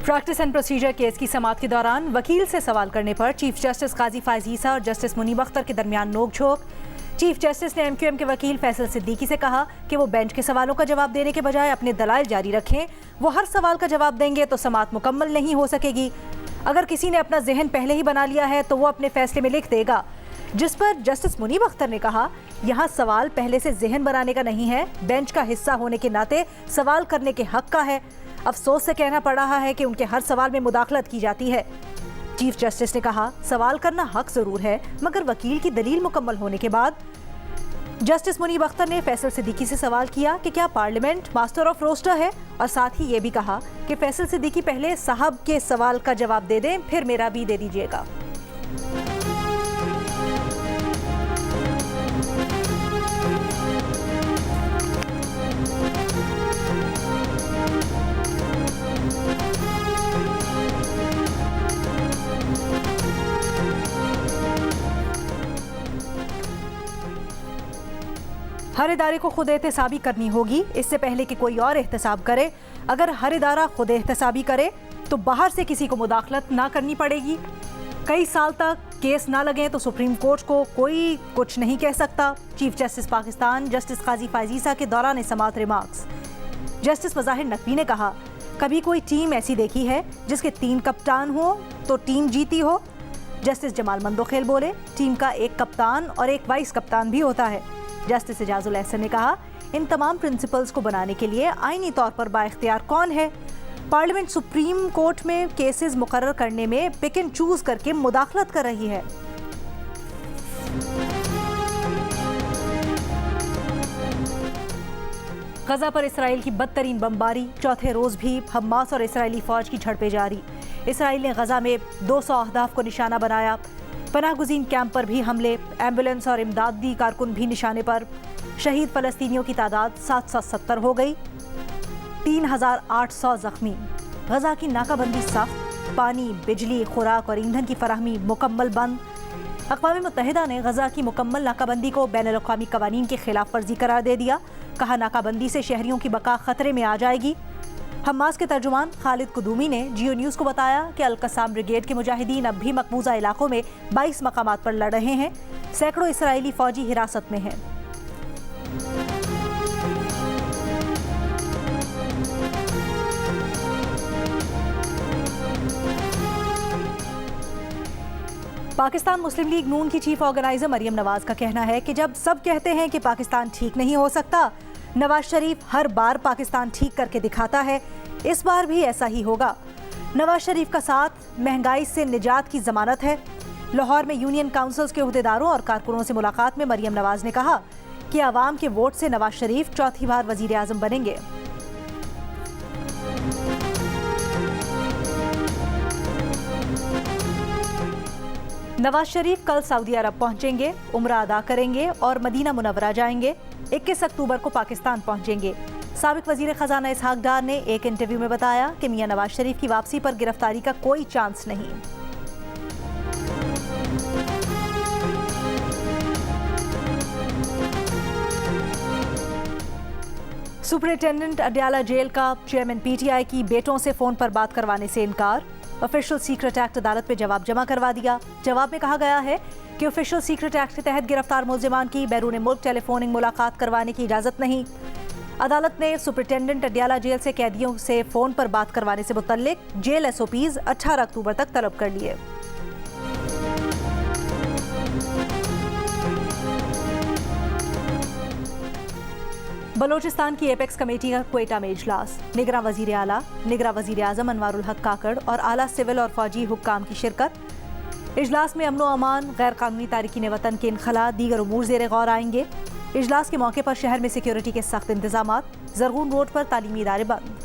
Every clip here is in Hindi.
प्रैक्टिस एंड प्रोसीजर केस की समाअत के दौरान वकील से सवाल करने पर चीफ जस्टिस काजी फायज ईसा और जस्टिस मुनीब अख्तर के दरमियान नोकझोंक। चीफ जस्टिस ने एमक्यूएम के वकील फैसल सिद्दीकी से कहा कि वो बेंच के सवालों का जवाब देने के बजाय अपने दलाइल जारी रखें। वो हर सवाल का जवाब देंगे तो समाअत मुकम्मल नहीं हो सकेगी। अगर किसी ने अपना जहन पहले ही बना लिया है तो वो अपने फैसले में लिख देगा। जिस पर जस्टिस मुनीब अख्तर ने कहा, यहाँ सवाल पहले से जहन बनाने का नहीं है, बेंच का हिस्सा होने के नाते सवाल करने के हक का है। अफसोस से कहना पड़ रहा है कि उनके हर सवाल में मुदाखलत की जाती है। चीफ जस्टिस ने कहा, सवाल करना हक जरूर है, मगर वकील की दलील मुकम्मल होने के बाद। जस्टिस मुनीब अख्तर ने फैसल सिद्दीकी से सवाल किया कि क्या पार्लियामेंट मास्टर ऑफ रोस्टर है, और साथ ही ये भी कहा कि फैसल सिद्दीकी पहले साहब के सवाल का जवाब दे दें, फिर मेरा भी दे दीजिएगा। हर इदारे को खुद एहतसाबी करनी होगी, इससे पहले कि कोई और एहतसाब करे। अगर हर इदारा खुद एहतसाबी करे तो बाहर से किसी को मुदाखलत ना करनी पड़ेगी। कई साल तक केस ना लगे तो सुप्रीम कोर्ट को कोई कुछ नहीं कह सकता। चीफ जस्टिस पाकिस्तान जस्टिस काजी फायज ईसा के दौरान समाअत रिमार्क्स। जस्टिस मज़ाहिर नकवी ने कहा, कभी कोई टीम ऐसी देखी है जिसके 3 कप्तान हो तो टीम जीती हो। जस्टिस जमाल मंदोखेल बोले, टीम का एक कप्तान और एक वाइस कप्तान भी होता है। जस्टिस इजाजुल एहसन ने कहा, इन तमाम प्रिंसिपल्स को बनाने के लिए आईनी तौर पर बाइख्तियार कौन है? पार्लियामेंट सुप्रीम कोर्ट में केसेस मुकर्रर करने में पिक एंड चूज करके मुदाखलत कर रही है। गजा पर इसराइल की बदतरीन बमबारी, चौथे रोज भी हमास और इसराइली फौज की झड़पें जारी। इसराइल ने गजा में 200 अहदाफ को निशाना बनाया। पनाहगुजीन कैंप पर भी हमले, एम्बुलेंस और इमदादी कारकुन भी निशाने पर। शहीद फलस्तीनियों की तादाद 770 हो गई, 3800 जख्मी। गजा की नाकाबंदी सख्त, पानी, बिजली, खुराक और ईंधन की फराहमी मुकम्मल बंद। अक़वाम मुत्तहिदा ने गजा की मुकम्मल नाकाबंदी को बैनुल-अक़वामी क़वानीन की खिलाफ वर्जी करार दे दिया। कहा, नाकाबंदी से शहरियों की बका खतरे में आ जाएगी। हमास के तर्जुमान खालिद कुदूमी ने जियो न्यूज़ को बताया कि अल-कसाम ब्रिगेड के मुजाहिदीन अब भी मकबूजा इलाकों में 22 मकामात पर लड़ रहे हैं। सैकड़ों इसराइली फौजी हिरासत में हैं। पाकिस्तान मुस्लिम लीग नून की चीफ ऑर्गेनाइजर मरियम नवाज का कहना है कि जब सब कहते हैं कि पाकिस्तान ठीक नहीं हो सकता, नवाज शरीफ हर बार पाकिस्तान ठीक करके दिखाता है। इस बार भी ऐसा ही होगा। नवाज शरीफ का साथ महंगाई से निजात की जमानत है। लाहौर में यूनियन काउंसिल्स के अहदेदारों और कारकुनों से मुलाकात में मरियम नवाज ने कहा कि अवाम के वोट से नवाज शरीफ चौथी बार वजीर आजम बनेंगे। नवाज शरीफ कल सऊदी अरब पहुंचेंगे, उम्रा अदा करेंगे और मदीना मुनव्वरा जाएंगे। 21 अक्टूबर को पाकिस्तान पहुंचेंगे। साबिक वजीर खजाना इसहाक डार ने एक इंटरव्यू में बताया कि मियां नवाज शरीफ की वापसी पर गिरफ्तारी का कोई चांस नहीं। सुपरिटेंडेंट अडयाला जेल का चेयरमैन पीटीआई की बेटों से फोन पर बात करवाने से इनकार। ऑफिशियल सीक्रेट एक्ट अदालत में जवाब जमा करवा दिया। जवाब में कहा गया है कि ऑफिशियल सीक्रेट एक्ट के तहत गिरफ्तार मुल्जिमान की बैरून मुल्क टेलीफोनिंग मुलाकात करवाने की इजाज़त नहीं। अदालत ने सुपरिटेंडेंट अडयाला जेल से कैदियों से फ़ोन पर बात करवाने से मुतल्लिक जेल एसओपीज़ 18 अक्टूबर तक तलब कर लिए। बलोचिस्तान की एपेक्स कमेटी का क्वेटा में इजलास। निगरां वजीर आला, निगरां वजीर आज़म अनवारुल हक काकड़ और आला सिविल और फौजी हुक्काम की शिरकत। इजलास में अमन व अमान, गैर कानूनी तारिकीन वतन के इनखला, दीगर उमूर ज़ेर गौर आएंगे। इजलास के मौके पर शहर में सिक्योरिटी के सख्त इंतजामात। जरगून रोड पर तालीमी इदारे बंद।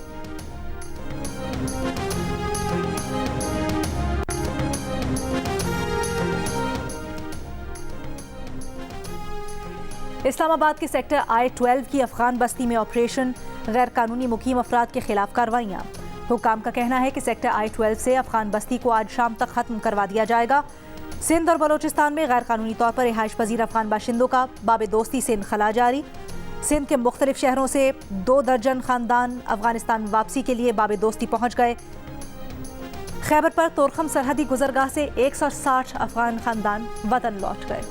इस्लामाबाद के सेक्टर I-12 की अफगान बस्ती में ऑपरेशन। गैर कानूनी मुकीम अफराद के खिलाफ कार्रवाइयाँ। हुक्काम का कहना है कि सेक्टर I-12 से अफगान बस्ती को आज शाम तक खत्म करवा दिया जाएगा। सिंध और बलोचिस्तान में गैर कानूनी तौर पर रिहाइश पजीर अफगान बाशिंदों का बाबे दोस्ती से इनखला जारी। सिंध के मुख्तलिफ शहरों से 2 दर्जन खानदान अफगानिस्तान वापसी के लिए बाबे दोस्ती पहुँच गए। खैबर पर तोरखम सरहदी गुजरगाह से 160 अफगान खानदान वतन लौट गए।